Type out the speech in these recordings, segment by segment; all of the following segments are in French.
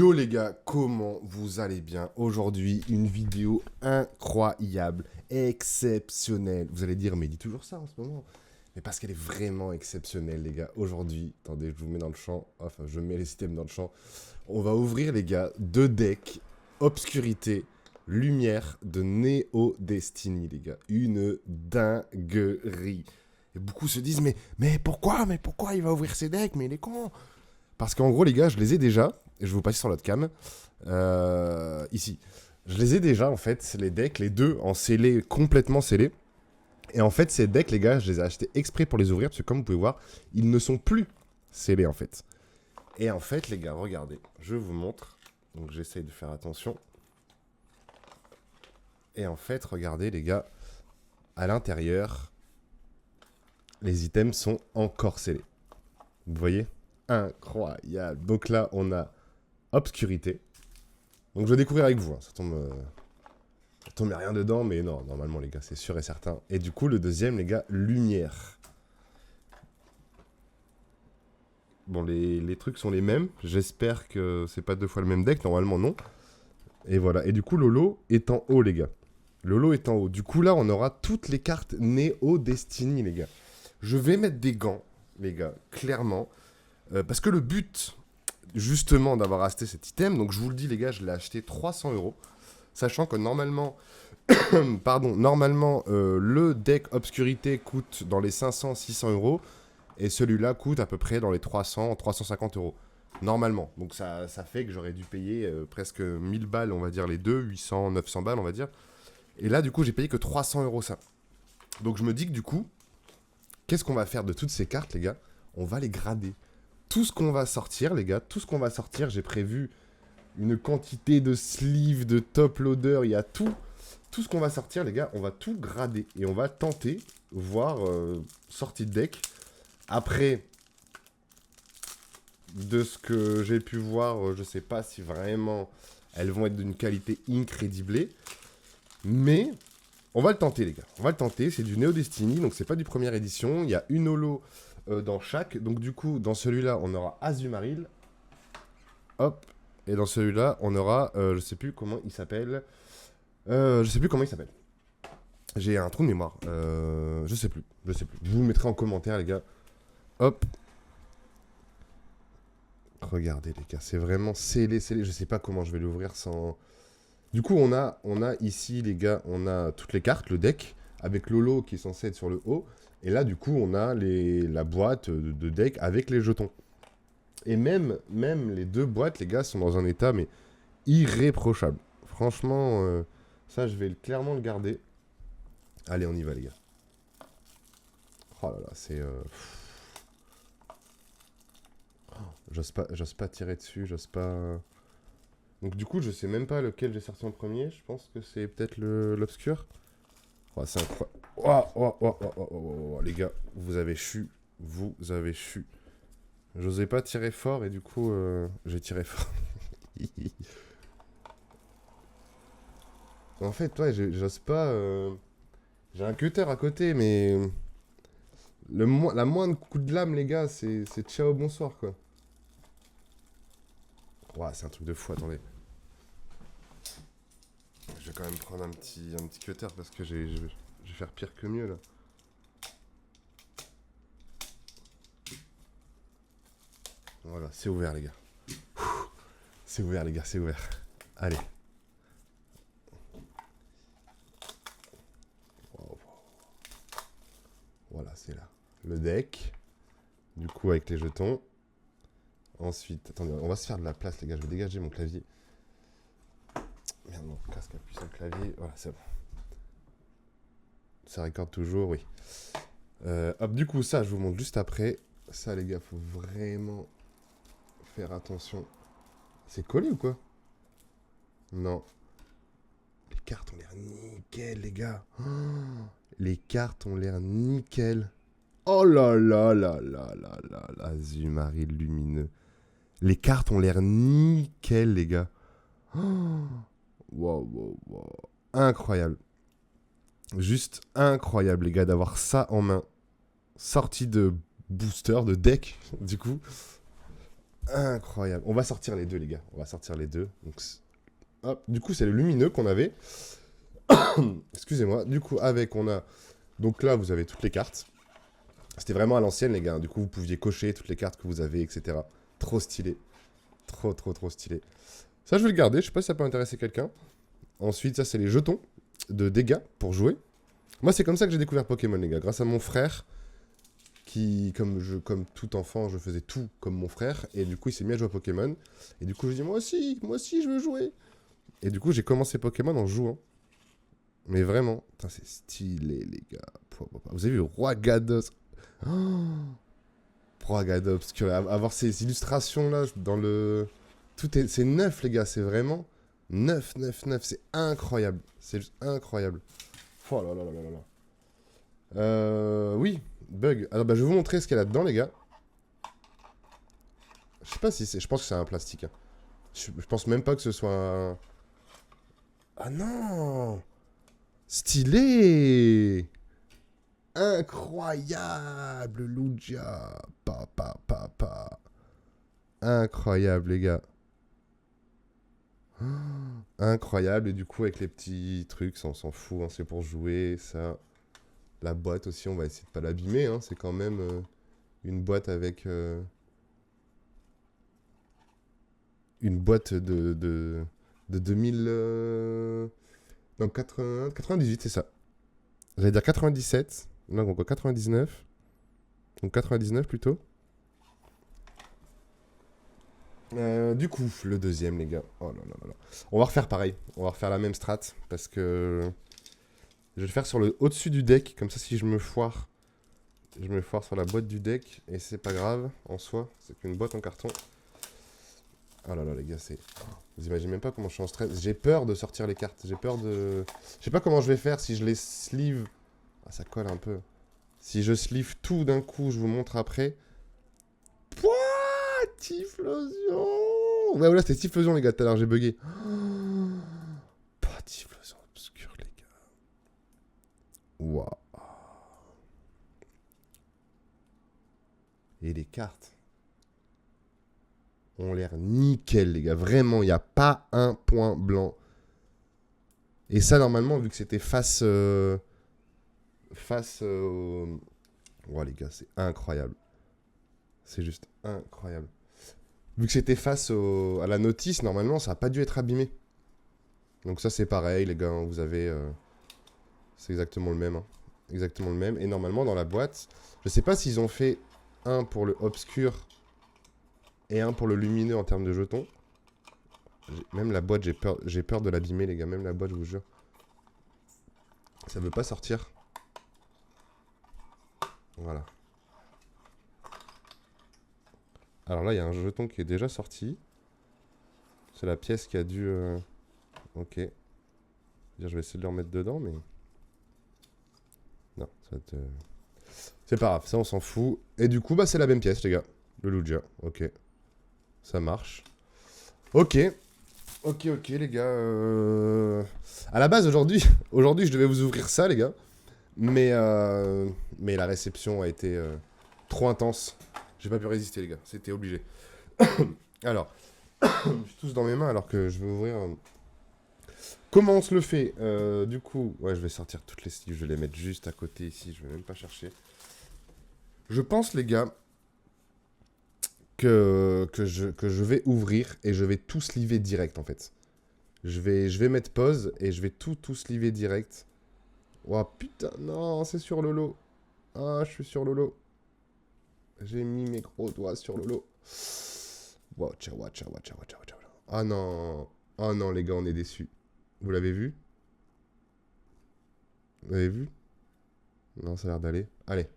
Yo les gars, comment vous allez bien? Aujourd'hui, une vidéo incroyable, exceptionnelle. Vous allez dire, mais il dit toujours ça en ce moment. Mais parce qu'elle est vraiment exceptionnelle les gars. Aujourd'hui, attendez, je vous mets dans le champ. Enfin, je mets les systèmes dans le champ. On va ouvrir les gars deux decks obscurité, lumière de Neo Destiny les gars. Une dinguerie. Et beaucoup se disent, mais pourquoi? Mais pourquoi il va ouvrir ces decks? Mais il est con. Parce qu'en gros les gars, je les ai déjà. Et je vais vous passer sur l'autre cam. Ici. Je les ai déjà, en fait, les decks, les deux en scellé, complètement scellés. Et en fait, ces decks, les gars, je les ai achetés exprès pour les ouvrir, parce que comme vous pouvez voir, ils ne sont plus scellés, en fait. Et en fait, les gars, regardez, je vous montre. Donc, j'essaye de faire attention. Et en fait, regardez, les gars, à l'intérieur, les items sont encore scellés. Vous voyez? Incroyable. Donc là, on a obscurité. Donc je vais découvrir avec vous. Hein. Ça tombe rien dedans, mais non, normalement les gars, c'est sûr et certain. Et du coup, le deuxième, les gars, lumière. Bon, les trucs sont les mêmes. J'espère que c'est pas deux fois le même deck. Normalement, non. Et voilà. Et du coup, Lolo est en haut, les gars. Lolo est en haut. Du coup, là, on aura toutes les cartes Neo Destiny, les gars. Je vais mettre des gants, les gars, clairement. Parce que le but, justement, d'avoir acheté cet item, donc je vous le dis, les gars, je l'ai acheté 300 €. Sachant que normalement, le deck obscurité coûte dans les 500-600 €. Et celui-là coûte à peu près dans les 300-350 €. Normalement. Donc ça fait que j'aurais dû payer presque 1000 balles, on va dire les deux, 800-900 balles, on va dire. Et là, du coup, j'ai payé que 300 € ça. Donc je me dis que du coup, qu'est-ce qu'on va faire de toutes ces cartes, les gars? On va les grader. Tout ce qu'on va sortir, les gars, tout ce qu'on va sortir, j'ai prévu une quantité de sleeves, de top loader, il y a tout. Tout ce qu'on va sortir, les gars, on va tout grader. Et on va tenter, voir sortie de deck. Après, de ce que j'ai pu voir, je sais pas si vraiment elles vont être d'une qualité incrédible. Mais on va le tenter, les gars. On va le tenter. C'est du Neo Destiny, donc c'est pas du première édition. Il y a une holo dans chaque. Donc du coup, dans celui-là, on aura Azumarill. Hop. Et dans celui-là, on aura, je sais plus comment il s'appelle. Je sais plus comment il s'appelle. J'ai un trou de mémoire. Je sais plus. Je sais plus. Je vous le mettrai en commentaire, les gars. Hop. Regardez, les gars. C'est vraiment scellé, scellé. Je sais pas comment je vais l'ouvrir sans... Du coup, on a ici, les gars, on a toutes les cartes, le deck, avec Lolo qui est censé être sur le haut. Et là, du coup, on a la boîte de deck avec les jetons. Et même les deux boîtes, les gars, sont dans un état, mais irréprochable. Franchement, ça, je vais clairement le garder. Allez, on y va, les gars. Oh là là, c'est... J'ose pas tirer dessus, j'ose pas... Donc du coup, je sais même pas lequel j'ai sorti en premier. Je pense que c'est peut-être l'obscur. Oh, c'est incroyable. Oh, les gars, vous avez chu. Vous avez chu. J'osais pas tirer fort et du coup, j'ai tiré fort. En fait, ouais, j'ose pas... J'ai un cutter à côté, mais... La moindre coup de lame, les gars, c'est ciao, bonsoir, quoi. Ouah, c'est un truc de fou, attendez. Je vais quand même prendre un petit cutter parce que je vais faire pire que mieux, là. Voilà, c'est ouvert, les gars. C'est ouvert, les gars, c'est ouvert. Allez. Voilà, c'est là. Le deck. Du coup, avec les jetons. Ensuite, attendez, on va se faire de la place, les gars. Je vais dégager mon clavier. Merde, mon casque appuie sur le clavier. Voilà, c'est bon. Ça recorde toujours, oui. Hop, du coup, ça, je vous montre juste après. Ça, les gars, faut vraiment faire attention. C'est collé ou quoi? Non. Les cartes ont l'air nickel, les gars. Oh, les cartes ont l'air nickel. Oh là là là là là là là. Azumarill lumineux. Les cartes ont l'air nickel, les gars. Oh, wow. Incroyable. Juste incroyable, les gars, d'avoir ça en main. Sortie de booster, de deck, du coup. incroyable. On va sortir les deux, les gars. On va sortir les deux. Donc, hop. Du coup, c'est le lumineux qu'on avait. Excusez-moi. Du coup, avec, on a... Donc là, vous avez toutes les cartes. C'était vraiment à l'ancienne, les gars. Du coup, vous pouviez cocher toutes les cartes que vous avez, etc. Trop stylé. Trop, trop, trop stylé. Ça, je vais le garder. Je sais pas si ça peut intéresser quelqu'un. Ensuite, ça, c'est les jetons de dégâts pour jouer. Moi, c'est comme ça que j'ai découvert Pokémon, les gars. Grâce à mon frère, qui, comme tout enfant, je faisais tout comme mon frère. Et du coup, il s'est mis à jouer à Pokémon. Et du coup, je dis, moi aussi, je veux jouer. Et du coup, j'ai commencé Pokémon en jouant. Mais vraiment, c'est stylé, les gars. Vous avez vu le Roi Gados? Oh, Roi Gados, avoir ces illustrations-là dans le... C'est neuf, les gars. C'est vraiment neuf, neuf, neuf. C'est incroyable. C'est juste incroyable. Oh là là là là là. Oui, bug. Alors, bah, je vais vous montrer ce qu'il y a là-dedans, les gars. Je sais pas si c'est... Je pense que c'est un plastique. Hein. Je pense même pas que ce soit un... Ah non! Stylé! Incroyable, Lugia! Pa. Incroyable, les gars. Oh, incroyable. Et du coup, avec les petits trucs, ça, on s'en fout. Hein, c'est pour jouer, ça. La boîte aussi, on va essayer de pas l'abîmer. Hein, c'est quand même une boîte avec... une boîte de 2000... Non, 98, c'est ça. J'allais dire 97. Non, donc 99. Donc 99 plutôt. Du coup, le deuxième, les gars. Oh là là là là. On va refaire pareil. On va refaire la même strat. Parce que... Je vais le faire sur le au-dessus du deck. Comme ça, si je me foire... Je me foire sur la boîte du deck. Et c'est pas grave, en soi. C'est qu'une boîte en carton. Oh là là, les gars, c'est... Vous imaginez même pas comment je suis en stress. J'ai peur de sortir les cartes. J'ai peur de... Je sais pas comment je vais faire si je les sleeve. Ah, ça colle un peu. Si je sleeve tout d'un coup, je vous montre après. Pouah, Typhlosion. Ouais, voilà, c'était Typhlosion, les gars, tout à l'heure, j'ai bugué. Pas Typhlosion obscur, les gars. Waouh. Et les cartes ont l'air nickel, les gars. Vraiment, il n'y a pas un point blanc. Et ça, normalement, vu que c'était face... Ouais, les gars, c'est incroyable. C'est juste incroyable. Vu que c'était face à la notice, normalement, ça n'a pas dû être abîmé. Donc ça, c'est pareil, les gars. Vous avez... c'est exactement le même. Hein. Exactement le même. Et normalement, dans la boîte, je sais pas s'ils ont fait un pour le obscur et un pour le lumineux en termes de jetons. Même la boîte, j'ai peur de l'abîmer, les gars. Même la boîte, je vous jure. Ça veut pas sortir. Voilà. Alors là, il y a un jeton qui est déjà sorti. C'est la pièce qui a dû... Ok. Je vais essayer de le remettre dedans, mais... Non, ça va être... C'est pas grave, ça on s'en fout. Et du coup, bah c'est la même pièce, les gars. Le Lugia, ok. Ça marche. Ok. Ok, les gars. À la base, aujourd'hui, je devais vous ouvrir ça, les gars. Mais la réception a été trop intense. J'ai pas pu résister, les gars. C'était obligé. Alors, je suis tous dans mes mains alors que je vais ouvrir... Comment on se le fait Du coup, ouais, je vais sortir toutes les sleeves. Je vais les mettre juste à côté ici. Je vais même pas chercher. Je pense, les gars, que je vais ouvrir et je vais tout sliver direct, en fait. Je vais mettre pause et je vais tout sliver direct. Oh putain, non, c'est sur le lot. Ah, je suis sur le lot. J'ai mis mes gros doigts sur le lot. Watcha. Ah non. Ah non, les gars, on est déçus. Vous l'avez vu? Vous l'avez vu? Non, ça a l'air d'aller. Allez.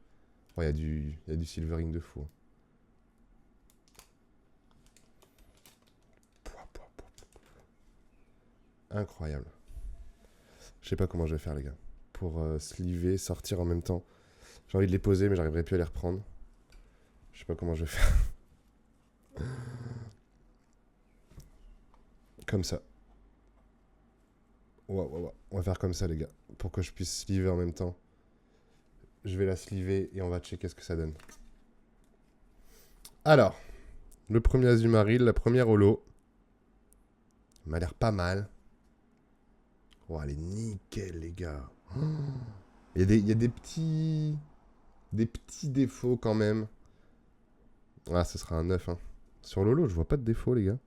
Oh, il y a du silvering de fou. Incroyable. Je sais pas comment je vais faire, les gars. Pour sliver, sortir en même temps. J'ai envie de les poser, mais j'arriverai plus à les reprendre. Je sais pas comment je vais faire. Comme ça. Ouais. On va faire comme ça, les gars. Pour que je puisse sliver en même temps. Je vais la sliver et on va checker ce que ça donne. Alors. Le premier Azumarill, la première holo. Il m'a l'air pas mal. Oh, elle est nickel, les gars. Oh. Il y a des petits... Des petits défauts quand même. Ah, ce sera un 9. Hein. Sur Lolo, je vois pas de défaut, les gars.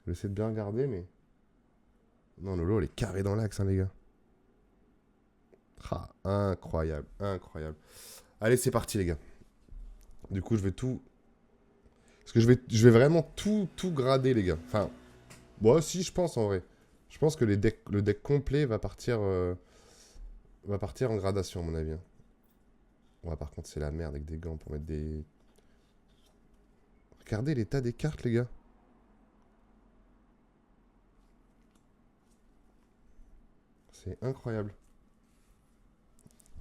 J'essaie de bien regarder, mais... Non, Lolo, elle est carrée dans l'axe, hein, les gars. Ah, incroyable, incroyable. Allez, c'est parti, les gars. Du coup, je vais tout... Parce que je vais vraiment tout grader, les gars. Enfin, bon, si, je pense, en vrai. Je pense que le deck complet va partir en gradation, à mon avis. Hein. Ouais, par contre, c'est la merde avec des gants pour mettre des... Regardez l'état des cartes, les gars. C'est incroyable.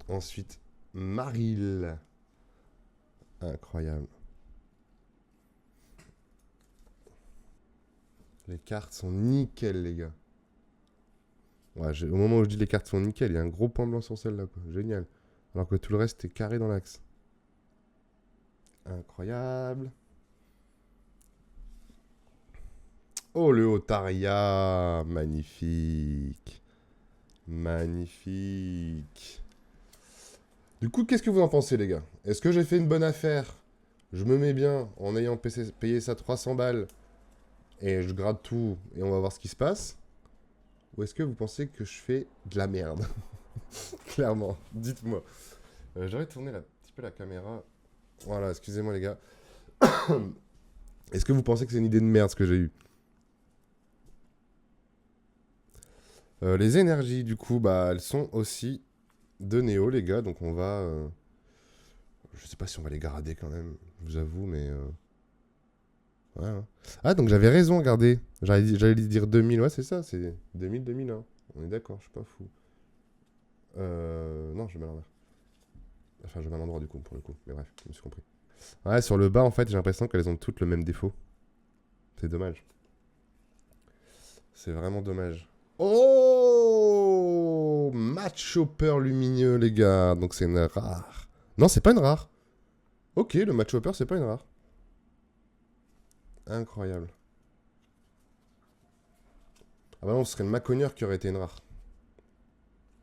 Ensuite, Marill. Incroyable. Les cartes sont nickel, les gars. Ouais, au moment où je dis les cartes sont nickel, il y a un gros point blanc sur celle-là, quoi. Génial. Alors que tout le reste est carré dans l'axe. Incroyable. Oh, le Otaria. Magnifique. Magnifique. Du coup, qu'est-ce que vous en pensez, les gars? Est-ce que j'ai fait une bonne affaire? Je me mets bien en ayant payé ça 300 balles et je grade tout et on va voir ce qui se passe? Ou est-ce que vous pensez que je fais de la merde? Clairement, dites-moi. J'aurais tourné un petit peu la caméra. Voilà, excusez-moi les gars. Est-ce que vous pensez que c'est une idée de merde ce que j'ai eu? Les énergies, du coup, bah, elles sont aussi de Néo, les gars. Donc on va... Je sais pas si on va les grader quand même, je vous avoue, mais... Ouais, hein. Ah, donc j'avais raison, regardez. J'allais dire 2000, ouais, c'est ça, c'est 2000, 2001. On est d'accord, je suis pas fou. Non, je mets à l'envers. Enfin, je mets à l'endroit du coup, pour le coup. Mais bref, je me suis compris. Ouais, sur le bas, en fait, j'ai l'impression qu'elles ont toutes le même défaut. C'est dommage. C'est vraiment dommage. Oh, match hopper lumineux, les gars. Donc c'est une rare. Non, c'est pas une rare. Ok, le match hopper, c'est pas une rare. Incroyable. Ah bah non, ce serait le Maconier qui aurait été une rare.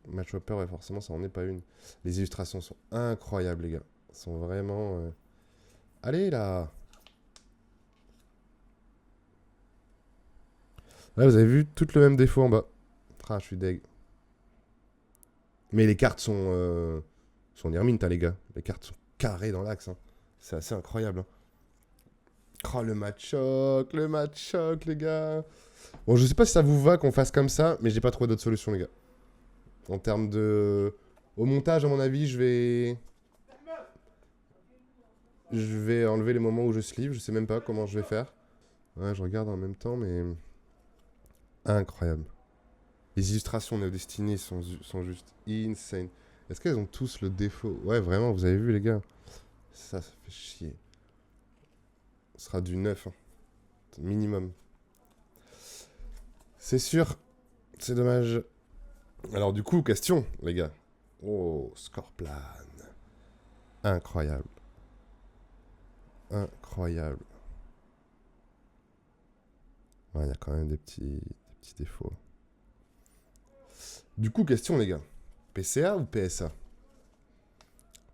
Match hopper, ouais, forcément, ça en est pas une. Les illustrations sont incroyables, les gars. Elles sont vraiment... Allez, là. Là, vous avez vu, tout le même défaut en bas. Ah, je suis deg. Mais les cartes sont near mint, hein, les gars. Les cartes sont carrées dans l'axe. Hein. C'est assez incroyable. Hein. Oh, le match choc, les gars. Bon, je sais pas si ça vous va qu'on fasse comme ça, mais j'ai pas trouvé d'autre solution, les gars. En termes de... Au montage, à mon avis, je vais enlever les moments où je sleeve. Je sais même pas comment je vais faire. Ouais, je regarde en même temps, mais... Incroyable. Les illustrations néo-destinées sont juste insane. Est-ce qu'elles ont tous le défaut? Ouais, vraiment, vous avez vu, les gars? Ça fait chier. Ce sera du 9, hein. Minimum. C'est sûr. C'est dommage. Alors, du coup, question, les gars. Oh, Scorplan. Incroyable. Incroyable. Ouais, il y a quand même des petits défauts. Du coup, question, les gars. PCA ou PSA?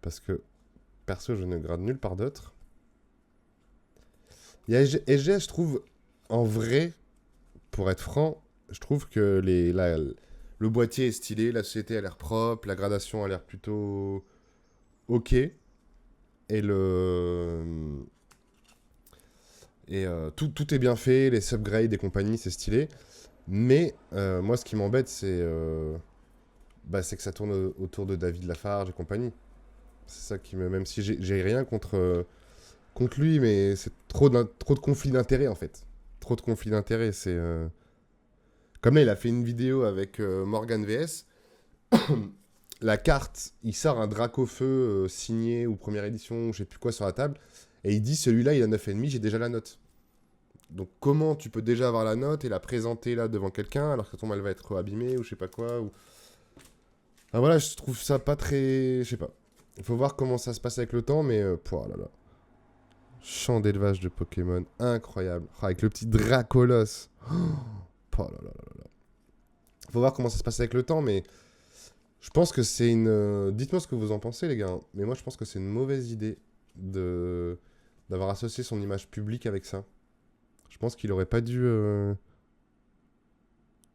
Parce que, perso, je ne grade nulle part d'autre. Il y a SGS, je trouve, en vrai, pour être franc, je trouve que le boîtier est stylé, la société a l'air propre, la gradation a l'air plutôt ok. Et tout est bien fait, les subgrades et compagnie, c'est stylé. Mais moi, ce qui m'embête, c'est que ça tourne autour de David Lafarge et compagnie. C'est ça qui me... Même si j'ai rien contre lui, mais c'est trop de conflits d'intérêts, en fait. Trop de conflits d'intérêts, c'est... Comme là, il a fait une vidéo avec Morgan VS. La carte, il sort un Dracofeu signé ou première édition, je sais plus quoi, sur la table. Et il dit, celui-là, il a 9,5, j'ai déjà la note. Donc comment tu peux déjà avoir la note et la présenter là devant quelqu'un alors que ton mal va être abîmé ou je sais pas quoi ou... Ah voilà, je trouve ça pas très... Je sais pas. Il faut voir comment ça se passe avec le temps, mais... là là. Champ d'élevage de Pokémon. Incroyable. Ah, avec le petit Dracolos. Oh là là là là. Faut voir comment ça se passe avec le temps, mais je pense que c'est une... Dites-moi ce que vous en pensez, les gars. Hein. Mais moi, je pense que c'est une mauvaise idée de d'avoir associé son image publique avec ça. Je pense qu'il aurait pas dû...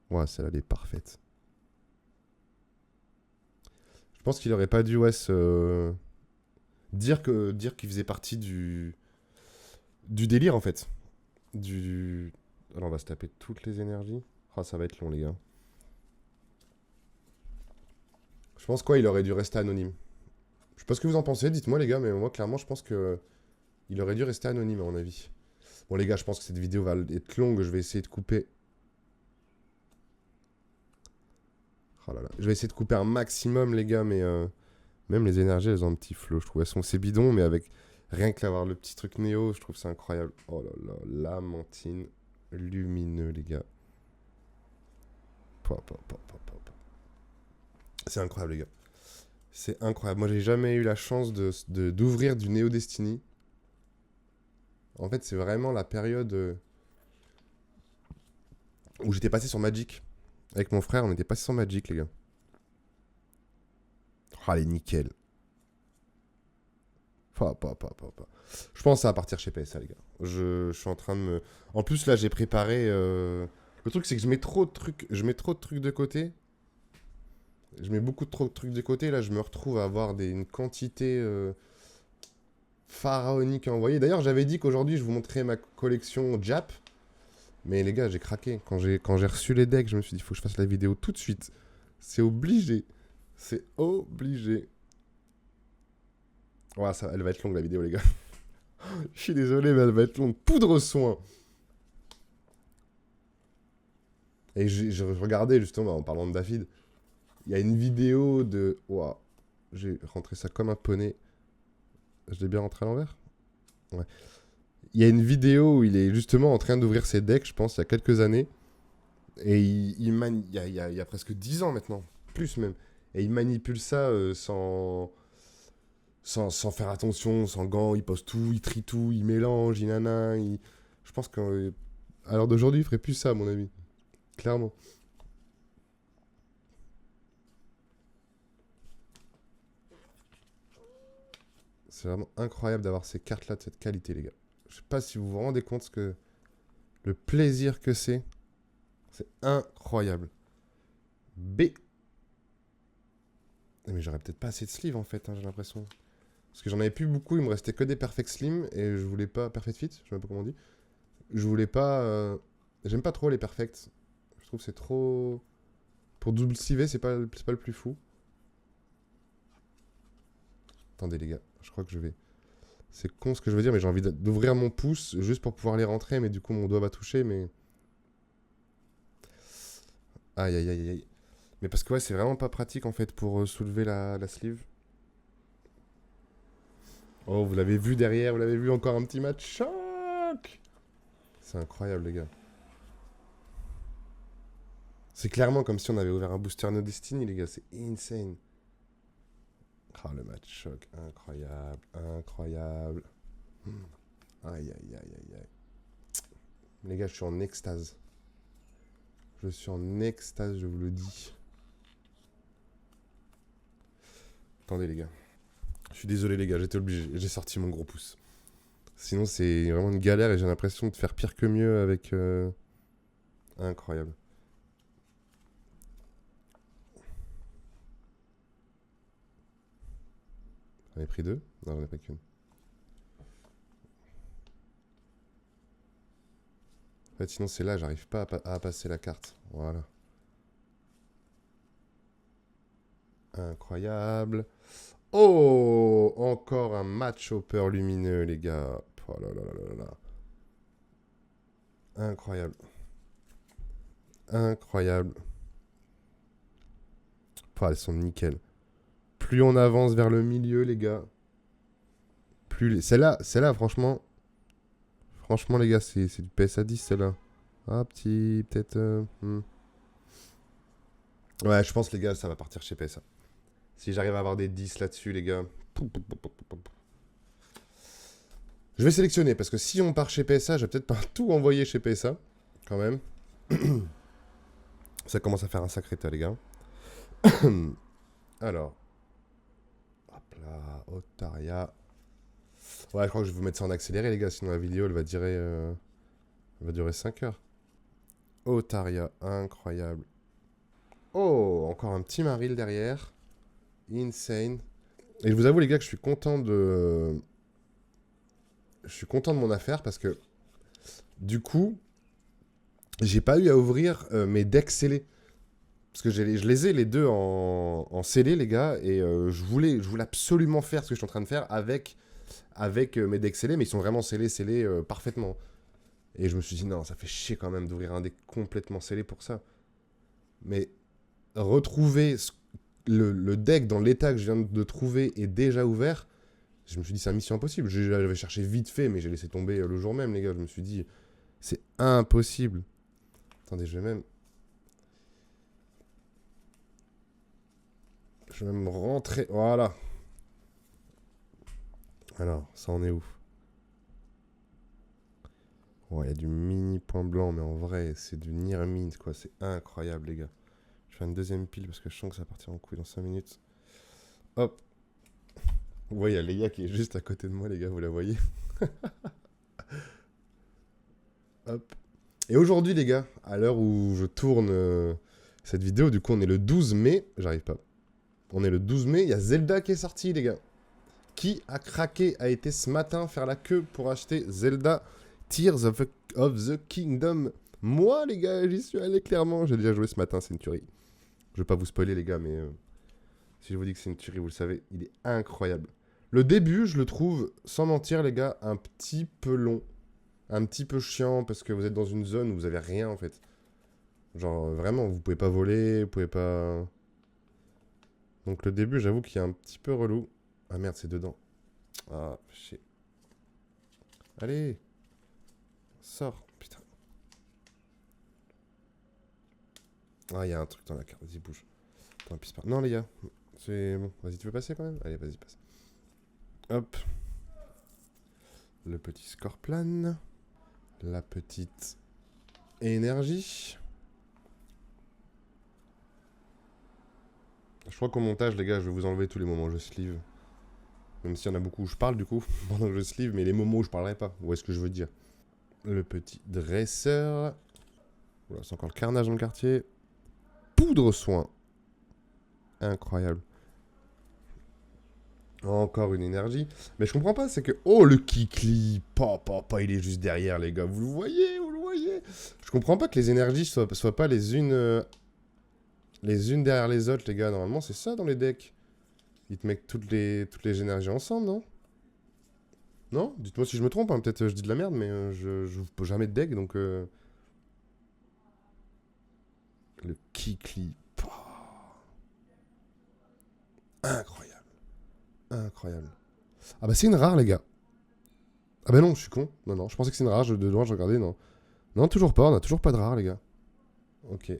Ouais, celle-là, elle est parfaite. Je pense qu'il aurait pas dû, ouais, dire qu'il faisait partie du délire, en fait. Alors, on va se taper toutes les énergies. Ah, ça va être long, les gars. Je pense quoi, il aurait dû rester anonyme. Je sais pas ce que vous en pensez, dites-moi les gars, mais moi clairement je pense que il aurait dû rester anonyme à mon avis. Bon les gars, je pense que cette vidéo va être longue, je vais essayer de couper. Oh là là. Je vais essayer de couper un maximum les gars, mais même les énergies elles ont un petit flow, je trouve. Elles sont c'est bidon, mais avec rien que l'avoir le petit truc néo, je trouve ça incroyable. Oh là là, lamantine lumineux les gars. C'est incroyable les gars. C'est incroyable. Moi j'ai jamais eu la chance d'ouvrir du Neo Destiny. En fait, c'est vraiment la période où j'étais passé sur Magic. Avec mon frère, on était passé sur Magic, les gars. Ah, les nickel. Je pense que ça va partir chez PSA, les gars. Je suis en train de me... En plus, là, j'ai préparé... Le truc, c'est que je mets trop de trucs... Je mets trop de trucs de côté. Je mets beaucoup trop de trucs de côté. Là, je me retrouve à avoir une quantité pharaonique à envoyer. D'ailleurs, j'avais dit qu'aujourd'hui, je vous montrais ma collection Jap. Mais les gars, j'ai craqué. Quand j'ai reçu les decks, je me suis dit, il faut que je fasse la vidéo tout de suite. C'est obligé. C'est obligé. Ouais, ça, elle va être longue la vidéo, les gars. Je suis désolé, mais elle va être longue. Poudre soin. Et je regardais justement, en parlant de David, il y a une vidéo de... Ouah, j'ai rentré ça comme un poney. Je l'ai bien rentré à l'envers? Ouais. Il y a une vidéo où il est justement en train d'ouvrir ses decks, je pense, il y a quelques années. Et il y a presque 10 ans maintenant. Plus même. Et il manipule ça sans faire attention, sans gants. Il pose tout, il trie tout, il mélange, il nana. Je pense qu'à l'heure d'aujourd'hui, il ferait plus ça, à mon avis. Clairement. C'est vraiment incroyable d'avoir ces cartes-là de cette qualité, les gars. Je sais pas si vous vous rendez compte le plaisir que c'est. C'est incroyable. B. Mais j'aurais peut-être pas assez de sleeves en fait, hein, j'ai l'impression. Parce que j'en avais plus beaucoup, il me restait que des Perfect Slim et je voulais pas. Perfect Fit, je sais même pas comment on dit. Je voulais pas. J'aime pas trop les Perfect. Je trouve que c'est trop. Pour double sleeve, c'est pas le plus fou. Attendez les gars, je crois que je vais. C'est con ce que je veux dire, mais j'ai envie d'ouvrir mon pouce juste pour pouvoir les rentrer, mais du coup mon doigt va toucher, mais. Aïe aïe aïe aïe. Mais parce que ouais, c'est vraiment pas pratique en fait pour soulever la sleeve. Oh, vous l'avez vu derrière, vous l'avez vu encore un petit match choc. C'est incroyable les gars. C'est clairement comme si on avait ouvert un booster No Destiny les gars, c'est insane. Ah le match choc, incroyable, incroyable. Aïe aïe aïe aïe aïe. Les gars, je suis en extase. Je suis en extase, je vous le dis. Attendez les gars. Je suis désolé les gars, j'étais obligé. J'ai sorti mon gros pouce. Sinon c'est vraiment une galère et j'ai l'impression de faire pire que mieux avec... Incroyable. J'en ai pris deux? Non, j'en ai pris qu'une. En fait, sinon c'est là, j'arrive pas à passer la carte. Voilà. Incroyable. Oh, encore un match hopper lumineux, les gars. Oh là là là là là. Incroyable. Incroyable. Oh, elles sont nickel. Plus on avance vers le milieu, les gars. Plus les... Celle-là, franchement. Franchement, les gars, c'est du PSA 10, celle-là. Ah, petit, peut-être... Ouais, je pense, les gars, ça va partir chez PSA. Si j'arrive à avoir des 10 là-dessus, les gars. Je vais sélectionner, parce que si on part chez PSA, je vais peut-être pas tout envoyer chez PSA, quand même. Ça commence à faire un sacré tas, les gars. Alors, hop là, Otaria. Ouais, je crois que je vais vous mettre ça en accéléré, les gars, sinon la vidéo, elle va durer 5 heures. Otaria, incroyable. Oh, encore un petit Maril derrière. Insane. Et je vous avoue, les gars, que je suis content de... Je suis content de mon affaire parce que, du coup, j'ai pas eu à ouvrir mes decks scellés. Parce que je les ai les deux en scellé, les gars, et je voulais absolument faire ce que je suis en train de faire avec mes decks scellés, mais ils sont vraiment scellés parfaitement. Et je me suis dit, non, ça fait chier quand même d'ouvrir un deck complètement scellé pour ça. Mais retrouver le deck dans l'état que je viens de trouver est déjà ouvert, je me suis dit, c'est une mission impossible. J'avais cherché vite fait, mais j'ai laissé tomber le jour même, les gars. Je me suis dit, c'est impossible. Attendez, je vais même rentrer. Voilà. Alors, ça en est où? Oh, il y a du mini point blanc, mais en vrai, c'est du Nirmint, quoi. C'est incroyable, les gars. Je fais une deuxième pile parce que je sens que ça va partir en couille dans 5 minutes. Hop. Vous voyez, il y a Leia qui est juste à côté de moi, les gars, vous la voyez? Hop. Et aujourd'hui, les gars, à l'heure où je tourne cette vidéo, du coup, on est le 12 mai. J'arrive pas. On est le 12 mai, il y a Zelda qui est sorti, les gars. Qui a craqué, a été ce matin faire la queue pour acheter Zelda Tears of the Kingdom? Moi, les gars, j'y suis allé clairement. J'ai déjà joué ce matin, c'est une tuerie. Je vais pas vous spoiler, les gars, mais si je vous dis que c'est une tuerie, vous le savez, il est incroyable. Le début, je le trouve, sans mentir, les gars, un petit peu long. Un petit peu chiant, parce que vous êtes dans une zone où vous avez rien, en fait. Genre, vraiment, vous pouvez pas voler, vous pouvez pas... Donc le début, j'avoue qu'il est un petit peu relou. Ah merde, c'est dedans. Ah, chier. Allez, sors, putain. Ah, il y a un truc dans la carte, vas-y, bouge. Attends, pisse pas. Non, les gars, c'est bon. Vas-y, tu veux passer quand même? Allez, vas-y, passe. Hop. Le petit Scorplan. La petite énergie. Je crois qu'au montage, les gars, je vais vous enlever tous les moments où je sleeve. Même s'il y en a beaucoup où je parle, du coup, pendant que je sleeve, mais les moments où je parlerai pas. Où est-ce que je veux dire? Le petit dresseur. Voilà, c'est encore le carnage dans le quartier. Poudre soin. Incroyable. Encore une énergie. Mais je comprends pas, c'est que... Oh, le Kikli. Il est juste derrière, les gars. Vous le voyez, vous le voyez. Je comprends pas que les énergies soient pas les unes derrière les autres, les gars. Normalement, c'est ça dans les decks. Ils te mettent toutes les énergies ensemble, non? Non? Dites-moi si je me trompe, hein. Peut-être je dis de la merde, mais je peux jamais de deck, donc... Le Kikli. Incroyable. Incroyable. Ah bah c'est une rare, les gars. Ah bah non, je suis con. Non, non, je pensais que c'est une rare. De loin, je regardais, non. Non, toujours pas. On a toujours pas de rare, les gars. Ok.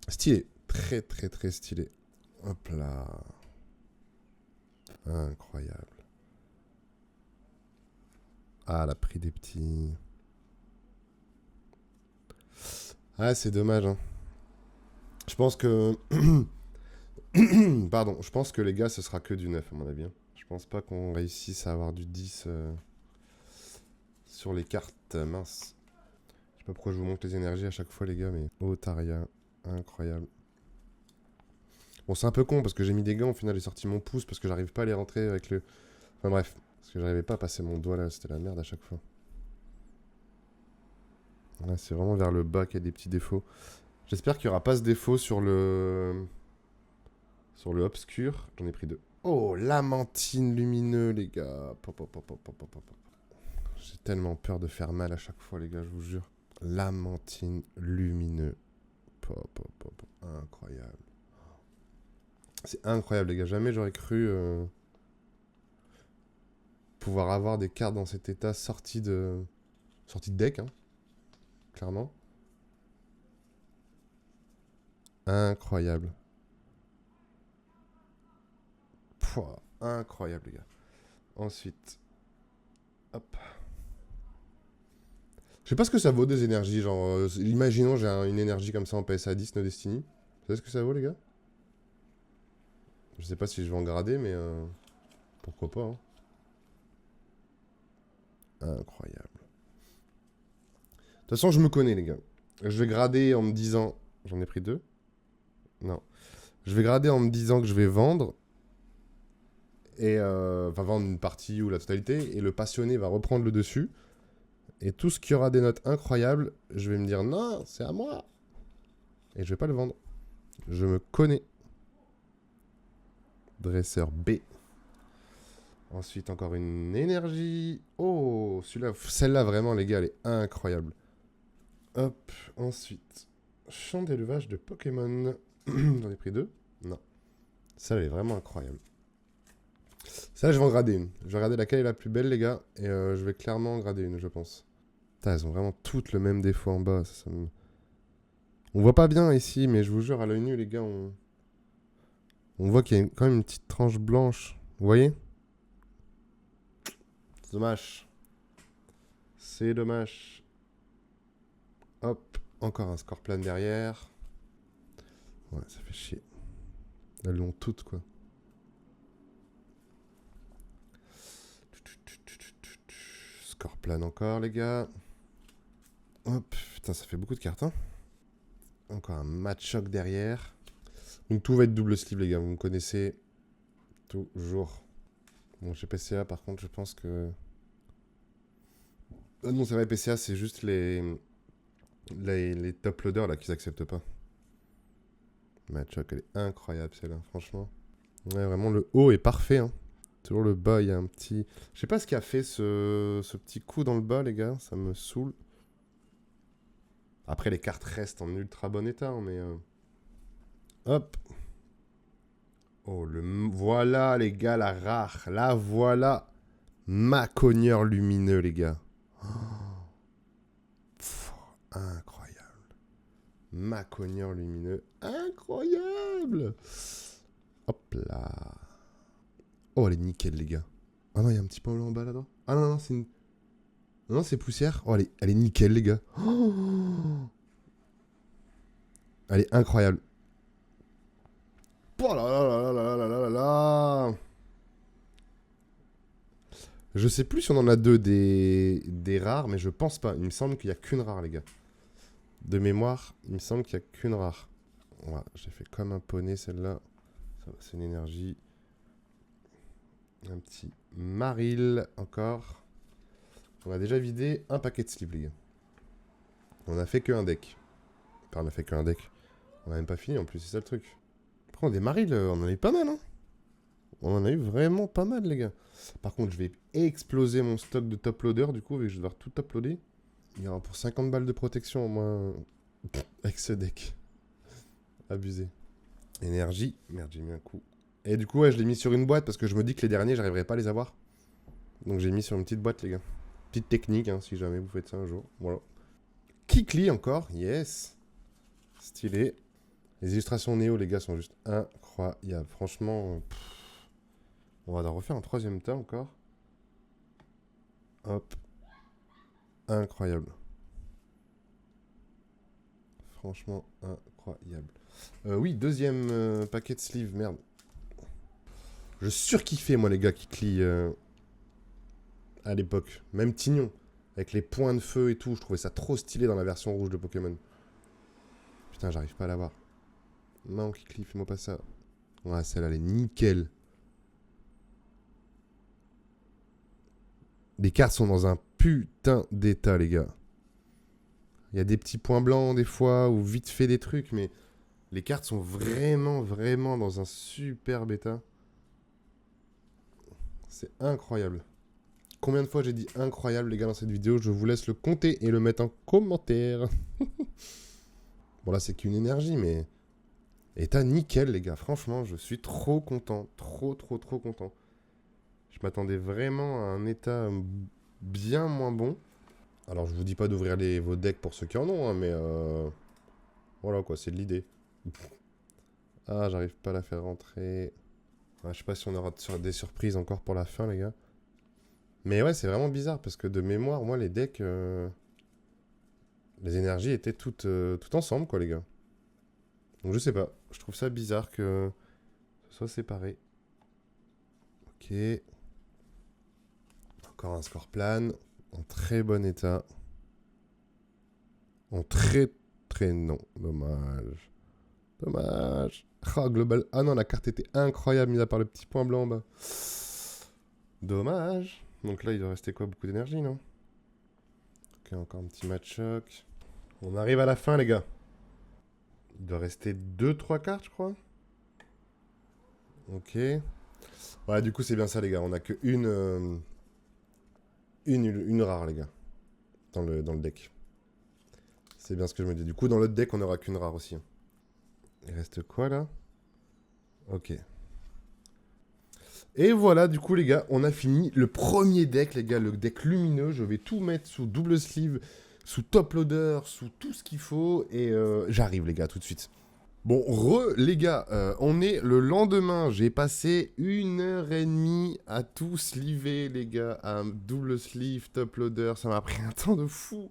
Stylé. Très, très, très stylé. Hop là. Incroyable. Ah, elle a pris des petits... Ah, c'est dommage, hein. Je pense que... Pardon. Je pense que, les gars, ce sera que du 9, à mon avis, hein. Je pense pas qu'on réussisse à avoir du 10 sur les cartes. Mince. Je sais pas pourquoi je vous montre les énergies à chaque fois, les gars, mais... Otaria. Incroyable. Bon, c'est un peu con parce que j'ai mis des gants. Au final, j'ai sorti mon pouce parce que j'arrive pas à les rentrer avec le... Enfin bref. Parce que j'arrivais pas à passer mon doigt là. C'était la merde à chaque fois. Là, c'est vraiment vers le bas qu'il y a des petits défauts. J'espère qu'il n'y aura pas ce défaut sur le... Sur le obscur. J'en ai pris deux. Oh, Lamantine lumineux, les gars. J'ai tellement peur de faire mal à chaque fois, les gars, je vous jure. Lamantine lumineux. Incroyable. C'est incroyable, les gars. Jamais j'aurais cru pouvoir avoir des cartes dans cet état sorties de deck, hein. Clairement. Incroyable. Pouah, incroyable, les gars. Ensuite. Hop. Je sais pas ce que ça vaut des énergies, genre, imaginons j'ai une énergie comme ça en PSA 10 No Destiny. Vous savez ce que ça vaut les gars? Je sais pas si je vais en grader, mais pourquoi pas, hein. Incroyable. De toute façon, je me connais les gars. Je vais grader en me disant... J'en ai pris 2? Non. Je vais grader en me disant que je vais vendre. Et enfin vendre une partie ou la totalité. Et le passionné va reprendre le dessus. Et tout ce qui aura des notes incroyables, je vais me dire non, c'est à moi. Et je vais pas le vendre. Je me connais. Dresseur B. Ensuite, encore une énergie. Oh, celle-là, vraiment, les gars, elle est incroyable. Hop, ensuite. Champ d'élevage de Pokémon. J'en ai pris 2? Non. Celle, elle est vraiment incroyable. Celle-là, je vais en grader une. Je vais regarder laquelle est la plus belle, les gars. Et je vais clairement en grader une, je pense. Putain, elles ont vraiment toutes le même défaut en bas. On voit pas bien ici, mais je vous jure, à l'œil nu, les gars, on voit qu'il y a quand même une petite tranche blanche. Vous voyez? C'est dommage. C'est dommage. Hop, encore un score plan derrière. Ouais, ça fait chier. Elles l'ont toutes, quoi. Score plan encore, les gars. Hop, putain, ça fait beaucoup de cartes, hein. Encore un match choc derrière. Donc tout va être double sleeve, les gars. Vous me connaissez toujours. Bon, chez PCA, par contre, je pense que... non, c'est vrai, PCA, c'est juste les top loaders, là, qu'ils acceptent pas. Match choc, elle est incroyable, celle-là, franchement. Ouais, vraiment, le haut est parfait, hein. Toujours le bas, il y a un petit... Je sais pas ce qui a fait ce petit coup dans le bas, les gars. Ça me saoule. Après, les cartes restent en ultra bon état, hein, mais... Hop. Oh, voilà, les gars, la rare. Là, voilà. Macogneur lumineux, les gars. Oh. Pff, incroyable. Macogneur lumineux. Incroyable. Hop là. Oh, elle est nickel, les gars. Ah non, il y a un petit peu en bas là-dedans. Ah non, non, c'est une... Non, c'est poussière. Oh, elle est nickel, les gars. Oh, elle est incroyable. Oh là là là là là là là là. Je sais plus si on en a deux des rares, mais je pense pas. Il me semble qu'il y a qu'une rare, les gars. De mémoire, il me semble qu'il y a qu'une rare. Voilà, j'ai fait comme un poney, celle-là. C'est une énergie. Un petit Maril, encore. On a déjà vidé un paquet de sleeves, les gars. On a fait qu'un deck. Enfin, on a fait qu'un deck. On a même pas fini, en plus, c'est ça le truc. Après, des Maril, on en a eu pas mal, hein. On en a eu vraiment pas mal, les gars. Par contre, je vais exploser mon stock de top loader, du coup, vu que je vais devoir tout uploader. Il y aura pour 50 balles de protection, au moins, avec ce deck. Abusé. Énergie. Merde, j'ai mis un coup. Et du coup, ouais, je l'ai mis sur une boîte, parce que je me dis que les derniers, j'arriverai pas à les avoir. Donc j'ai mis sur une petite boîte, les gars. Petite technique, hein, si jamais vous faites ça un jour. Voilà. Kikli encore, yes. Stylé. Les illustrations Néo, les gars, sont juste incroyables. Franchement, on va en refaire un troisième tas encore. Hop. Incroyable. Franchement, incroyable. Oui, deuxième paquet de sleeves, merde. Je surkiffais, moi, les gars, Kikli à l'époque. Même Tignon. Avec les points de feu et tout. Je trouvais ça trop stylé dans la version rouge de Pokémon. Putain, j'arrive pas à l'avoir. Non, Kikli, fais-moi pas ça. Ouais, celle-là, elle est nickel. Les cartes sont dans un putain d'état, les gars. Il y a des petits points blancs, des fois, ou vite fait des trucs, mais... Les cartes sont vraiment, vraiment dans un super état. C'est incroyable. Combien de fois j'ai dit incroyable, les gars, dans cette vidéo? Je vous laisse le compter et le mettre en commentaire. Bon, là, c'est qu'une énergie, mais... État nickel, les gars. Franchement, je suis trop content. Trop, trop, trop content. Je m'attendais vraiment à un état bien moins bon. Alors, je vous dis pas d'ouvrir vos decks pour ceux qui en ont, hein, mais... Voilà, quoi, c'est de l'idée. Ah, j'arrive pas à la faire rentrer. Ah, je sais pas si on aura des surprises encore pour la fin, les gars. Mais ouais, c'est vraiment bizarre parce que de mémoire, moi, les decks, les énergies étaient toutes ensemble, quoi, les gars. Donc je sais pas. Je trouve ça bizarre que ce soit séparé. Ok. Encore un score plane. En très bon état. En très très non. Dommage. Dommage. Ah, global. Ah non, la carte était incroyable, mis à part le petit point blanc en bas. Dommage. Donc là, il doit rester quoi? Beaucoup d'énergie, non? Ok, encore un petit match choc. On arrive à la fin, les gars. Il doit rester 2-3 cartes, je crois. Ok. Ouais, du coup, c'est bien ça, les gars. On a que une rare, les gars. Dans le deck. C'est bien ce que je me dis. Du coup, dans l'autre deck, on n'aura qu'une rare aussi. Il reste quoi, là? Ok. Et voilà, du coup, les gars, on a fini le premier deck, les gars, le deck lumineux. Je vais tout mettre sous double sleeve, sous top loader, sous tout ce qu'il faut. Et j'arrive, les gars, tout de suite. Bon, les gars, on est le lendemain. J'ai passé 1 heure et demie à tout sleever, les gars, à double sleeve, top loader. Ça m'a pris un temps de fou.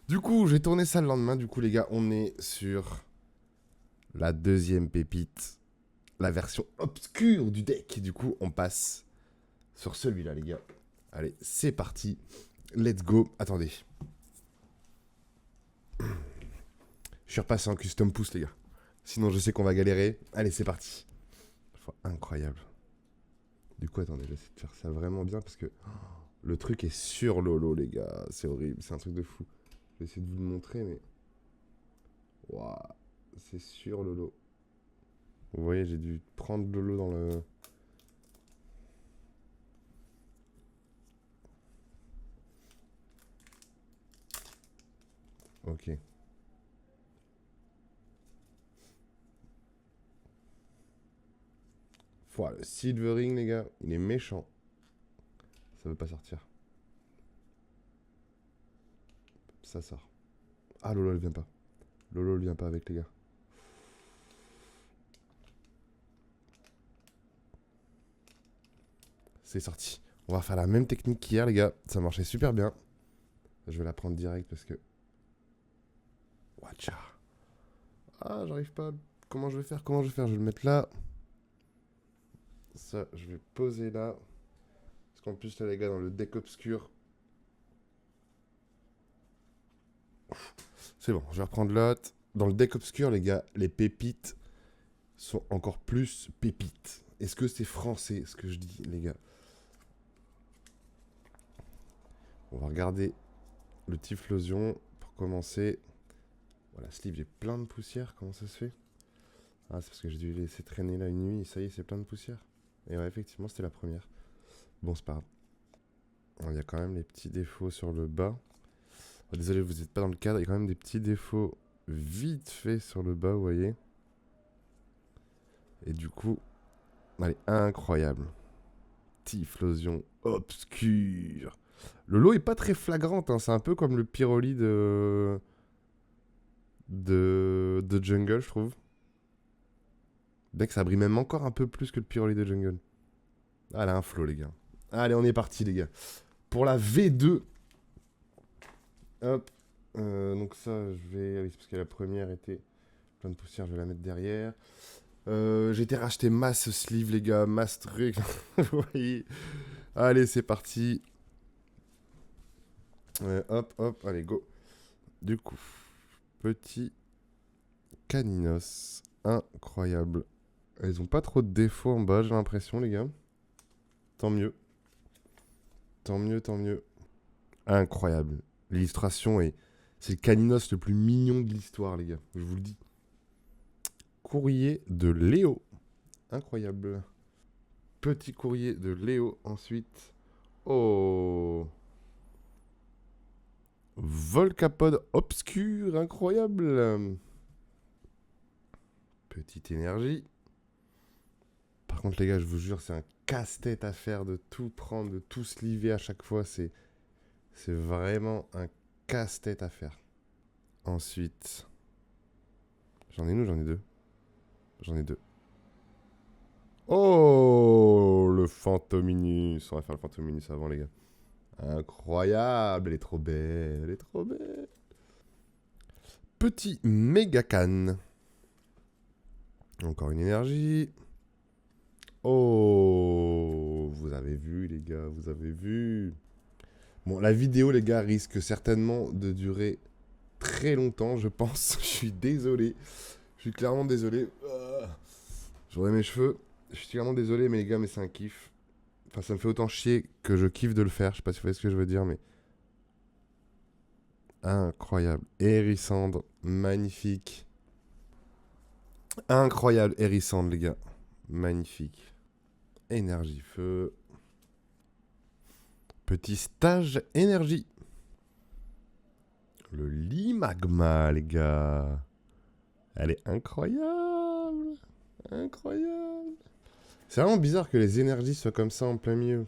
Du coup, j'ai tourné ça le lendemain. Du coup, les gars, on est sur la deuxième pépite. La version obscure du deck. Du coup, on passe sur celui-là, les gars. Allez, c'est parti. Let's go. Attendez. Je suis repassé en custom pouce, les gars. Sinon, je sais qu'on va galérer. Allez, c'est parti. Incroyable. Du coup, attendez, j'essaie de faire ça vraiment bien parce que le truc est sur Lolo, les gars. C'est horrible. C'est un truc de fou. Je vais essayer de vous le montrer, mais... Waouh. C'est sur Lolo. Vous voyez, j'ai dû prendre Lolo dans le... Ok. Voilà, le Silvering, les gars, il est méchant. Ça veut pas sortir. Ça sort. Ah, Lolo, elle vient pas. Lolo, elle vient pas avec, les gars. C'est sorti. On va faire la même technique qu'hier, les gars. Ça marchait super bien. Je vais la prendre direct parce que... Watcha. Ah, j'arrive pas. Comment je vais faire? Je vais le mettre là. Ça, je vais poser là. Parce qu'en plus, là, les gars, dans le deck obscur... C'est bon, je vais reprendre l'autre. Dans le deck obscur, les gars, les pépites sont encore plus pépites. Est-ce que c'est français, ce que je dis, les gars? On va regarder le Typhlosion pour commencer. Voilà, ce livre, j'ai plein de poussière. Comment ça se fait? Ah, c'est parce que j'ai dû laisser traîner là une nuit. Et ça y est, c'est plein de poussière. Et ouais, effectivement, c'était la première. Bon, c'est pas grave. Il y a quand même les petits défauts sur le bas. Oh, désolé, vous n'êtes pas dans le cadre. Il y a quand même des petits défauts vite faits sur le bas, vous voyez. Et du coup, allez, incroyable. Typhlosion obscure. Le lot est pas très flagrante, hein. C'est un peu comme le Pyroli de Jungle, je trouve. Dès que ça brille même encore un peu plus que le Pyroli de Jungle. Ah, elle a un flow, les gars. Allez, on est parti, les gars. Pour la V2. Hop. Donc ça, je vais... Ah oui, c'est parce que la première était plein de poussière, je vais la mettre derrière. J'ai été racheter masse sleeve, les gars. Masse truc. Vous voyez. Allez, c'est parti. Hop, hop. Allez, go. Du coup, petit Caninos. Incroyable. Ils ont pas trop de défauts en bas, j'ai l'impression, les gars. Tant mieux. Tant mieux, tant mieux. Incroyable. L'illustration est... C'est le Caninos le plus mignon de l'histoire, les gars. Je vous le dis. Courrier de Léo. Incroyable. Petit courrier de Léo. Ensuite. Oh. Volcapode obscur. Incroyable. Petite énergie. Par contre, les gars, je vous jure, c'est un casse-tête à faire de tout prendre, de tout sliver à chaque fois. C'est vraiment un casse-tête à faire. Ensuite, j'en ai une ou j'en ai deux? J'en ai deux. Oh, le Fantominus. On va faire le Fantominus avant, les gars. Incroyable, elle est trop belle, elle est trop belle. Petit méga canne. Encore une énergie. Oh, vous avez vu les gars, vous avez vu. Bon, la vidéo les gars risque certainement de durer très longtemps, je pense. Je suis désolé. Je suis clairement désolé. J'aurais mes cheveux. Je suis clairement désolé, mais les gars, mais c'est un kiff. Enfin, ça me fait autant chier que je kiffe de le faire. Je sais pas si vous voyez ce que je veux dire, mais... Incroyable. Hérissandre, magnifique. Incroyable, hérissandre, les gars. Magnifique. Énergie, feu. Petit stage énergie. Le lit magma, les gars. Elle est incroyable. Incroyable. C'est vraiment bizarre que les énergies soient comme ça en plein milieu.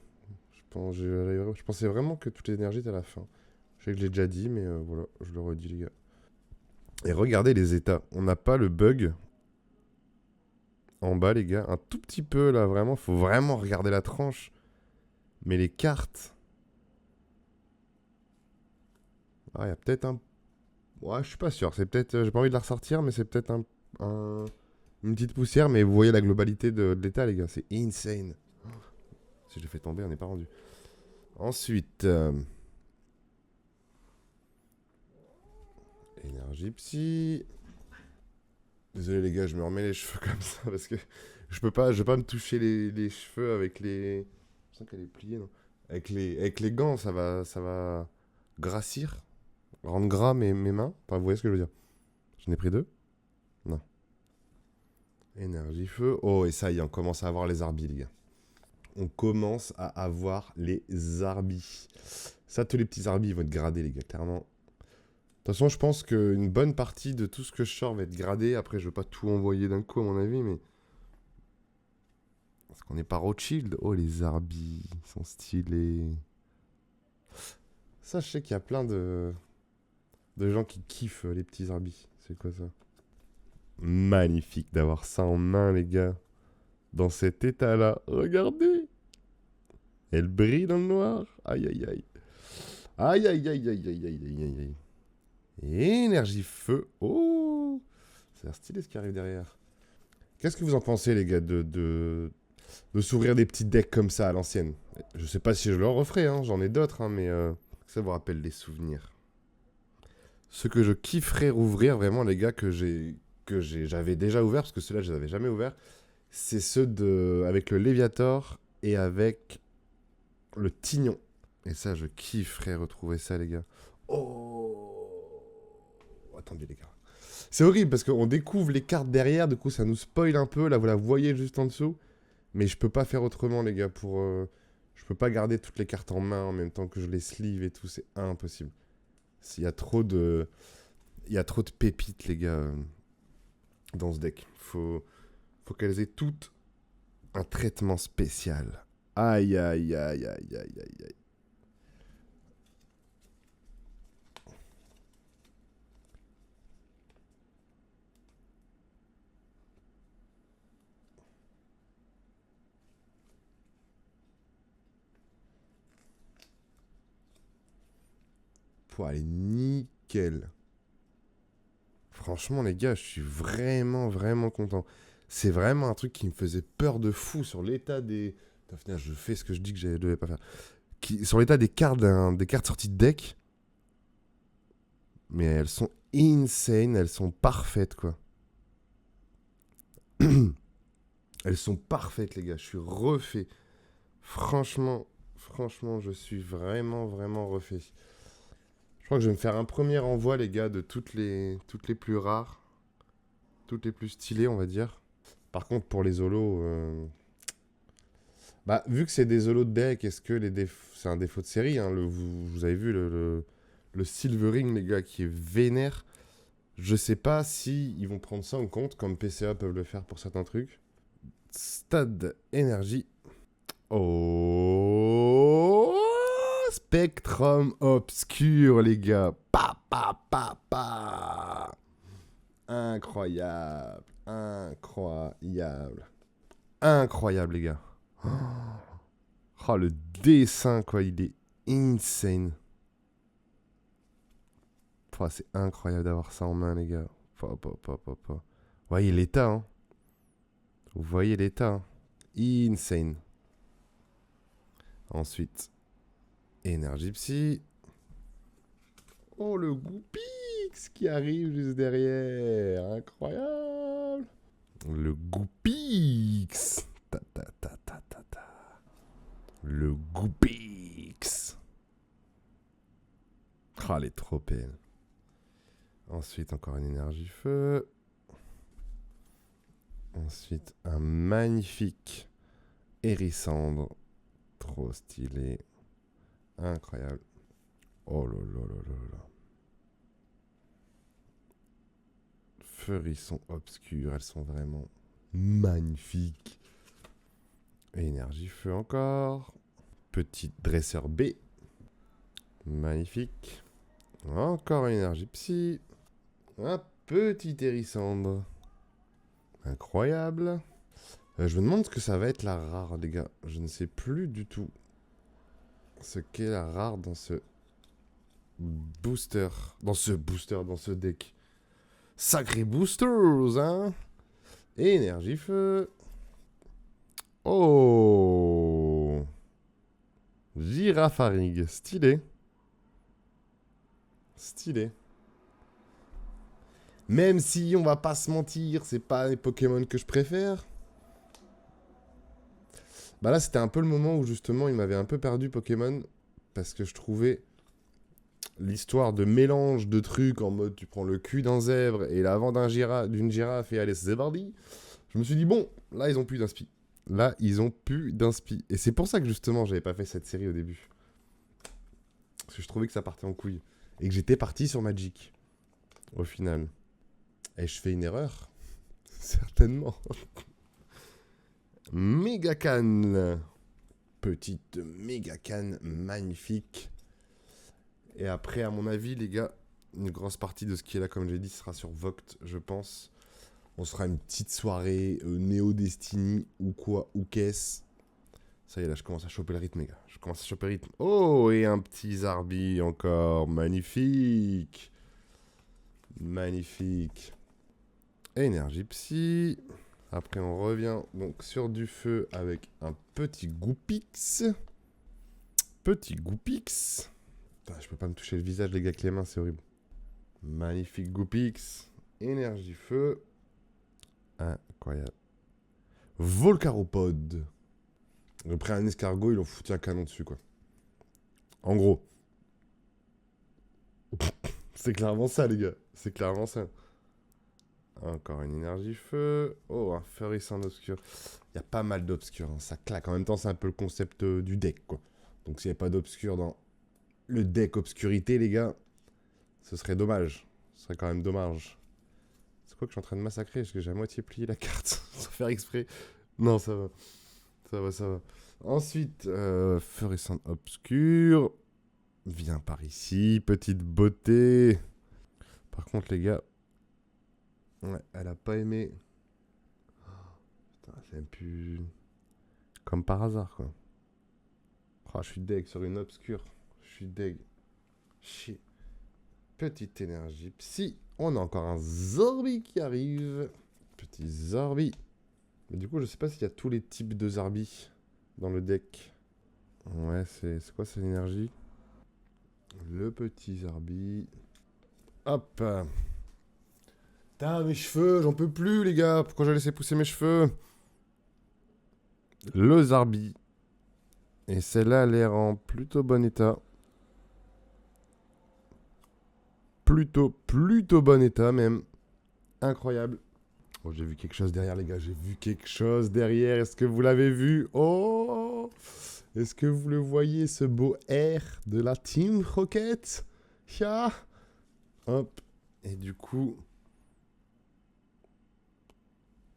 Je pensais vraiment que toutes les énergies étaient à la fin. Je sais que je l'ai déjà dit, mais voilà, je le redis, les gars. Et regardez les états. On n'a pas le bug en bas, les gars. Un tout petit peu, là, vraiment. Faut vraiment regarder la tranche. Mais les cartes... Ah, il y a peut-être un... Ouais, je suis pas sûr. C'est peut-être... J'ai pas envie de la ressortir, mais c'est peut-être une petite poussière. Mais vous voyez la globalité de l'état, les gars. C'est insane. Si je le fais tomber, on n'est pas rendu. Ensuite... Énergie psy. Désolé les gars, je me remets les cheveux comme ça parce que je vais pas me toucher les cheveux avec les... Je sens qu'elle est pliée, non? Avec les gants, ça va grassir, rendre gras mes mains. Enfin, vous voyez ce que je veux dire. J'en ai pris deux? Non. Énergie feu. Oh, et ça y est, on commence à avoir les arbis, les gars. On commence à avoir les arbis. Ça, tous les petits arbis, ils vont être gradés, les gars, clairement. De toute façon, je pense qu'une bonne partie de tout ce que je sors va être gradé. Après, je ne veux pas tout envoyer d'un coup, à mon avis, mais... Parce qu'on n'est pas Rothschild. Oh, les arbis, ils sont stylés. Ça, je sais qu'il y a plein de gens qui kiffent les petits arbis. C'est quoi ça? Magnifique d'avoir ça en main, les gars. Dans cet état-là. Regardez. Elle brille dans le noir. Aïe, aïe, aïe. Aïe, aïe, aïe, aïe, aïe, aïe, aïe, aïe. Énergie feu. Oh, c'est stylé ce qui arrive derrière. Qu'est-ce que vous en pensez, les gars, de s'ouvrir des petits decks comme ça à l'ancienne? Je sais pas si je le referai, hein, j'en ai d'autres, hein, mais ça vous rappelle des souvenirs. Ce que je kifferais rouvrir, vraiment, les gars, j'avais déjà ouvert, parce que ceux-là, je les avais jamais ouverts, c'est ceux avec le Léviator et avec le Tignon. Et ça, je kifferais retrouver ça, les gars. Oh, attendez, les gars. C'est horrible parce qu'on découvre les cartes derrière, du coup ça nous spoil un peu. Là vous la voyez juste en dessous. Mais je peux pas faire autrement, les gars. Je peux pas garder toutes les cartes en main en même temps que je les sleeve et tout. C'est impossible. Il y a trop de pépites, les gars, dans ce deck. Faut qu'elles aient toutes un traitement spécial. Aïe, aïe, aïe, aïe, aïe, aïe, aïe. Allez, nickel. Franchement, les gars, je suis vraiment, vraiment content. C'est vraiment un truc qui me faisait peur de fou sur l'état des... Putain, je fais ce que je dis que je devais pas faire. Sur l'état des cartes, des cartes sorties de deck. Mais elles sont insane, elles sont parfaites, quoi. Elles sont parfaites, les gars. Je suis refait. Franchement, je suis vraiment, vraiment refait. Je crois que je vais me faire un premier envoi, les gars, de toutes les plus rares. Toutes les plus stylées, on va dire. Par contre, pour les holos... Bah, vu que c'est des holos de deck, est-ce que c'est un défaut de série, hein, vous avez vu le Silvering, les gars, qui est vénère. Je sais pas si ils vont prendre ça en compte, comme PCA peuvent le faire pour certains trucs. Stade énergie. Oh, Spectrum obscur, les gars. Pa. Incroyable. Incroyable. Incroyable, les gars. Oh, le dessin, quoi, il est insane. Pouah, c'est incroyable d'avoir ça en main, les gars. Vous voyez l'état, hein. Vous voyez l'état, hein. Insane. Ensuite, énergie psy. Oh, le Goupix qui arrive juste derrière. Incroyable. Le Goupix. Ta ta ta ta ta ta. Le Goupix. Ah, elle est trop belle. Ensuite, encore une énergie feu. Ensuite, un magnifique hérissandre. Trop stylé. Incroyable. Oh là là là là là. Frissons obscurs, elles sont vraiment magnifiques. Énergie feu encore. Petit dresseur B. Magnifique. Encore une énergie psy. Un petit hérissandre. Incroyable. Je me demande ce que ça va être la rare, les gars. Je ne sais plus du tout ce qu'est la rare dans ce booster. Dans ce deck. Sacré boosters, hein. Énergie feu. Oh. Girafarig. Stylé. Stylé. Même si on va pas se mentir, c'est pas les Pokémon que je préfère. Bah là, c'était un peu le moment où justement il m'avait un peu perdu Pokémon. Parce que je trouvais l'histoire de mélange de trucs en mode tu prends le cul d'un zèbre et l'avant d'une girafe et allez, c'est parti. Je me suis dit, bon, là ils ont plus d'inspi. Là, ils ont plus d'inspi. Et c'est pour ça que justement, j'avais pas fait cette série au début. Parce que je trouvais que ça partait en couille. Et que j'étais parti sur Magic. Au final. Et je fais une erreur. Certainement. Mégacan. Petite Mégacan magnifique. Et après, à mon avis, les gars, une grosse partie de ce qui est là, comme j'ai dit, sera sur Voct, je pense. On sera une petite soirée Néo Destiny ou quoi, ou qu'est-ce. Ça y est, là, je commence à choper le rythme, les gars. Je commence à choper le rythme. Oh, et un petit Zarbi encore. Magnifique. Magnifique. Énergie psy. Après, on revient donc sur du feu avec un petit Goupix. Petit Goupix. Putain, je peux pas me toucher le visage, les gars, avec les mains, c'est horrible. Magnifique Goupix. Énergie feu. Incroyable. Volcaropod. Après un escargot, ils ont foutu un canon dessus, quoi. En gros. C'est clairement ça, les gars. C'est clairement ça. Encore une énergie feu. Oh, un Furry-Sand obscur. Il y a pas mal d'obscurs, hein. Ça claque. En même temps, c'est un peu le concept du deck, quoi. Donc, s'il n'y avait pas d'obscur dans le deck obscurité, les gars, ce serait dommage. Ce serait quand même dommage. C'est quoi que je suis en train de massacrer? Parce que j'ai à moitié plié la carte sans faire exprès. Non, ça va. Ça va, ça va. Ensuite, Furry-Sand obscur. Viens par ici, petite beauté. Par contre, les gars, ouais, elle a pas aimé. Oh, putain, c'est un peu comme par hasard, quoi. Oh, je suis deg sur une obscure. Je suis deg. Chier. Petite énergie psy. On a encore un Zorbi qui arrive. Petit Zorbi. Mais du coup, je sais pas s'il y a tous les types de Zorbi dans le deck. Ouais, c'est quoi cette énergie? Le petit Zorbi. Hop. Putain, mes cheveux, j'en peux plus, les gars. Pourquoi j'ai laissé pousser mes cheveux? Le Zarbi. Et celle-là, elle est en plutôt bon état. Plutôt bon état, même. Incroyable. Oh, j'ai vu quelque chose derrière, les gars. J'ai vu quelque chose derrière. Est-ce que vous l'avez vu? Oh! Est-ce que vous le voyez, ce beau R de la Team Rocket? Ya! Hop. Et du coup...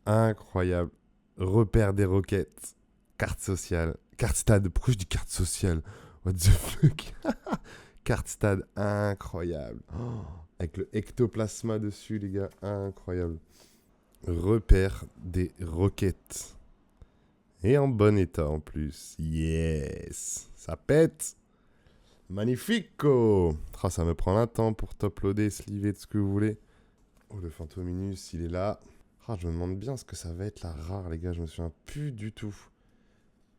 Incroyable. Repère des roquettes. Carte sociale. Carte stade. Pourquoi je dis carte sociale? What the fuck? Carte stade. Incroyable. Oh, avec le ectoplasma dessus, les gars. Incroyable. Repère des roquettes. Et en bon état en plus. Yes. Ça pète. Magnifico. Ah, ça me prend un temps pour top-loader, sliver, tout ce que vous voulez. Oh, le Fantominus, il est là. Ah, je me demande bien ce que ça va être la rare, les gars. Je me souviens plus du tout.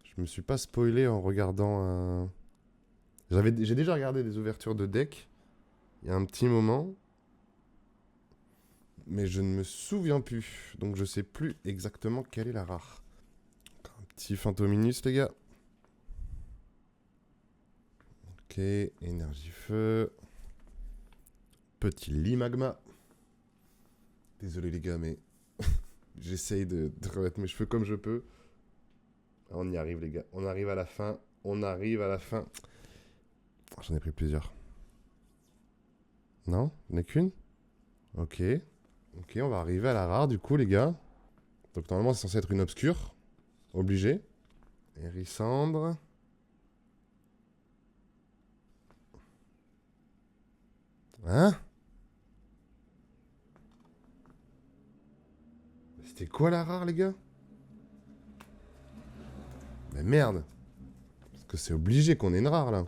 Je me suis pas spoilé en regardant un... J'ai déjà regardé des ouvertures de deck. Il y a un petit moment. Mais je ne me souviens plus. Donc je sais plus exactement quelle est la rare. Un petit Fantominus, les gars. Ok, énergie feu. Petit Limagma. Désolé les gars, mais j'essaye de remettre mes cheveux comme je peux. On y arrive les gars. On arrive à la fin. On arrive à la fin. J'en ai pris plusieurs. Non? Il n'y en a qu'une? Ok. Ok, on va arriver à la rare du coup les gars. Donc normalement c'est censé être une obscure. Obligé. Hérissandre. Hein? C'était quoi la rare les gars? Mais merde. Parce que c'est obligé qu'on ait une rare là.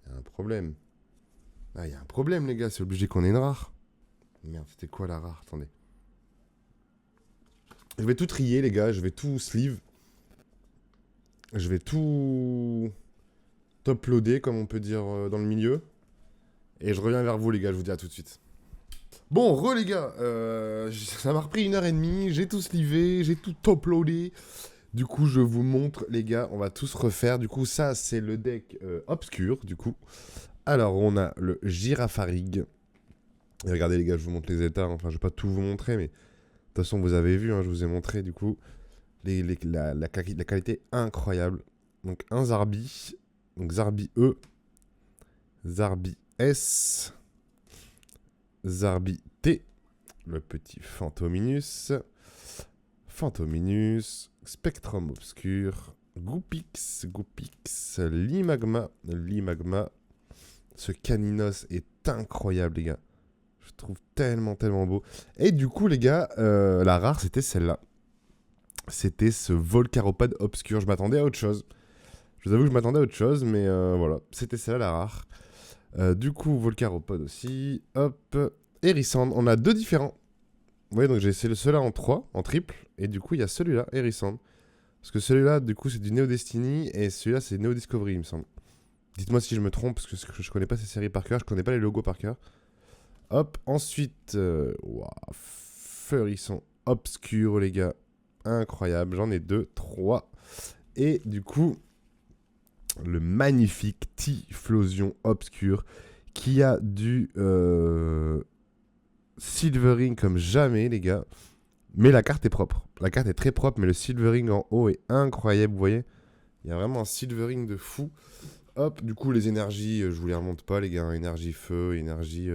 Il y a un problème. Ah, il y a un problème les gars, c'est obligé qu'on ait une rare. Merde, c'était quoi la rare? Attendez. Je vais tout trier les gars, je vais tout sleeve. Je vais tout top-loader comme on peut dire dans le milieu. Et je reviens vers vous les gars, je vous dis à tout de suite. Bon, les gars, ça m'a repris 1h30, j'ai tout slivé, j'ai tout top-loadé. Du coup, je vous montre, les gars, on va tous refaire. Du coup, ça, c'est le deck obscur, du coup. Alors, on a le Girafarig. Et regardez, les gars, je vous montre les états. Enfin, je vais pas tout vous montrer, mais de toute façon, vous avez vu, hein, je vous ai montré, du coup, la qualité incroyable. Donc, un Zarbi. Donc, Zarbi E. Zarbi S. Zarbi T. Le petit Fantominus. Fantominus. Spectrum Obscur. Goupix. Limagma. Ce Caninos est incroyable, les gars. Je trouve tellement beau. Et du coup, les gars, la rare, c'était celle-là. C'était ce Volcaropode Obscur. Je m'attendais à autre chose. Je vous avoue que je m'attendais à autre chose, mais voilà. C'était celle-là, la rare. Du coup, Volcaropode aussi. Hop. Hérissandre. On a deux différents. Vous voyez, donc j'ai essayé ceux-là en 3, en triple. Et du coup, il y a celui-là, Hérissandre. Parce que celui-là, du coup, c'est du Neo Destiny. Et celui-là, c'est Neo Discovery, il me semble. Dites-moi si je me trompe, parce que je connais pas ces séries par cœur. Je connais pas les logos par cœur. Hop, ensuite, Feurisson obscur, les gars. Incroyable, j'en ai 2, 3. Et du coup, le magnifique Typhlosion obscur qui a du silvering comme jamais, les gars. Mais la carte est propre. La carte est très propre, mais le silvering en haut est incroyable, vous voyez. Il y a vraiment un silvering de fou. Hop, du coup, les énergies, je vous les remonte pas, les gars. Énergie feu, énergie...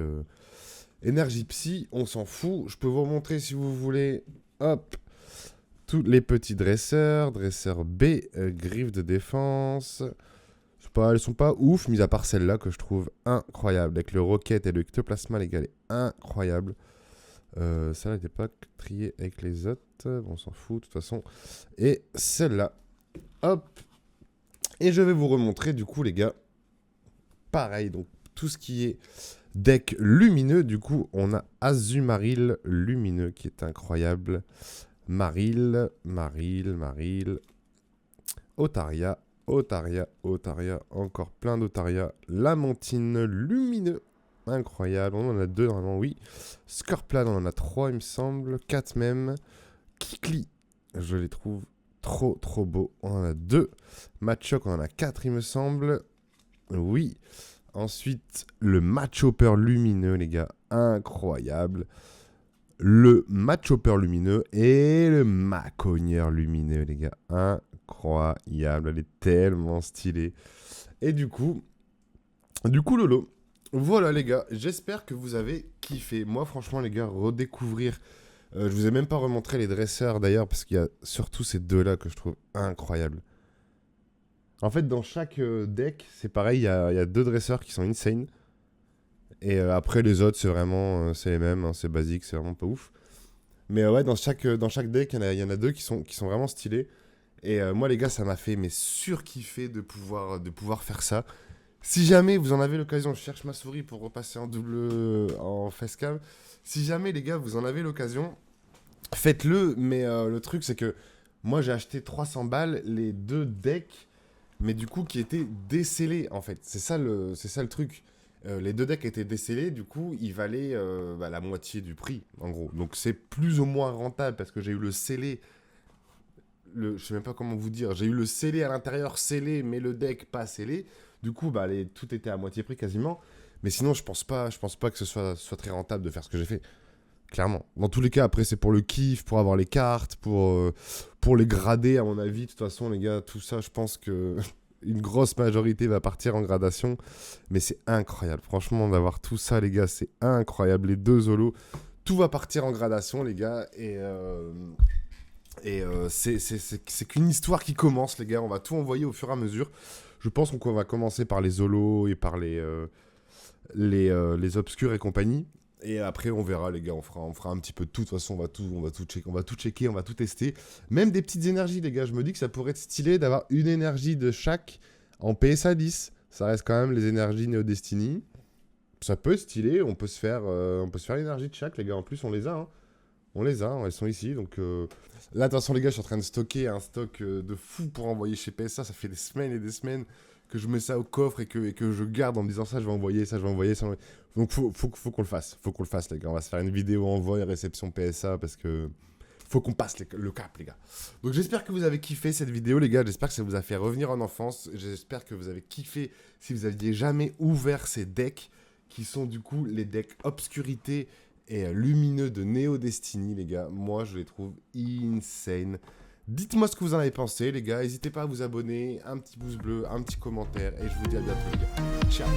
Énergie psy, on s'en fout. Je peux vous remontrer si vous voulez. Hop. Tous les petits dresseurs. Dresseur B, griffe de défense. Elles sont pas ouf, mis à part celle-là que je trouve incroyable. Avec le Rocket et le Ectoplasma, les gars, elle est incroyable. Celle-là n'était pas triée avec les autres. Bon, on s'en fout de toute façon. Et celle-là. Hop. Et je vais vous remontrer du coup, les gars. Pareil, donc tout ce qui est deck lumineux, du coup, on a Azumaril lumineux qui est incroyable. Maril. Otaria, encore plein d'Otaria. Lamantine lumineux, incroyable. On en a 2 normalement, oui. Scorplan, on en a 3, il me semble. 4 même. Kikli, je les trouve trop beaux. On en a 2. Machoc, on en a 4, il me semble. Oui. Ensuite, le Matchhopper lumineux, les gars. Incroyable. Le Matchhopper lumineux et le Macogneur lumineux, les gars. Incroyable. Elle est tellement stylée. Et du coup, Lolo. Voilà, les gars. J'espère que vous avez kiffé. Moi, franchement, les gars, redécouvrir... je vous ai même pas remontré les dresseurs, d'ailleurs, parce qu'il y a surtout ces deux-là que je trouve incroyables. En fait, dans chaque deck, c'est pareil, il y a 2 dresseurs qui sont insane. Et après, les autres, c'est vraiment, c'est les mêmes, hein, c'est basique, c'est vraiment pas ouf. Mais ouais, dans chaque deck, il y en a 2 qui sont vraiment stylés. Et moi, les gars, ça m'a fait surkiffer de pouvoir faire ça. Si jamais vous en avez l'occasion, je cherche ma souris pour repasser en double en facecam. Si jamais les gars vous en avez l'occasion, faites-le. Mais le truc c'est que moi j'ai acheté 300 balles les 2 decks, mais du coup qui étaient décellés en fait. C'est ça le truc. Les 2 decks étaient décellés, du coup ils valaient la moitié du prix en gros. Donc c'est plus ou moins rentable parce que j'ai eu le scellé. Je sais même pas comment vous dire, j'ai eu le scellé à l'intérieur, scellé, mais le deck pas scellé. Du coup, tout était à moitié prix quasiment. Mais sinon, je pense pas que ce soit très rentable de faire ce que j'ai fait. Clairement. Dans tous les cas, après, c'est pour le kiff, pour avoir les cartes, pour les grader, à mon avis. De toute façon, les gars, tout ça, je pense que une grosse majorité va partir en gradation. Mais c'est incroyable. Franchement, d'avoir tout ça, les gars, c'est incroyable. Les 2 Zolos, tout va partir en gradation, les gars. C'est qu'une histoire qui commence, les gars. On va tout envoyer au fur et à mesure. Je pense qu'on va commencer par les Zolos et par les obscurs et compagnie. Et après, on verra, les gars. On fera un petit peu de tout. De toute façon, on va tout checker, on va tout tester. Même des petites énergies, les gars. Je me dis que ça pourrait être stylé d'avoir une énergie de chaque en PSA 10. Ça reste quand même les énergies Neo Destiny. Ça peut être stylé. On peut se faire l'énergie de chaque, les gars. En plus, on les a, hein. On les a, elles sont ici, donc là, de toute façon, les gars, je suis en train de stocker un stock de fou pour envoyer chez PSA. Ça fait des semaines et des semaines que je mets ça au coffre et que je garde en me disant ça, je vais envoyer, ça, je vais envoyer, ça. Donc, faut qu'on le fasse. Faut qu'on le fasse, les gars. On va se faire une vidéo envoi et réception PSA parce que faut qu'on passe le cap, les gars. Donc, j'espère que vous avez kiffé cette vidéo, les gars. J'espère que ça vous a fait revenir en enfance. J'espère que vous avez kiffé si vous aviez jamais ouvert ces decks qui sont du coup les decks obscurité et lumineux de Neo Destiny, les gars. Moi, je les trouve insane. Dites-moi ce que vous en avez pensé, les gars. N'hésitez pas à vous abonner, un petit pouce bleu, un petit commentaire. Et je vous dis à bientôt, les gars. Ciao.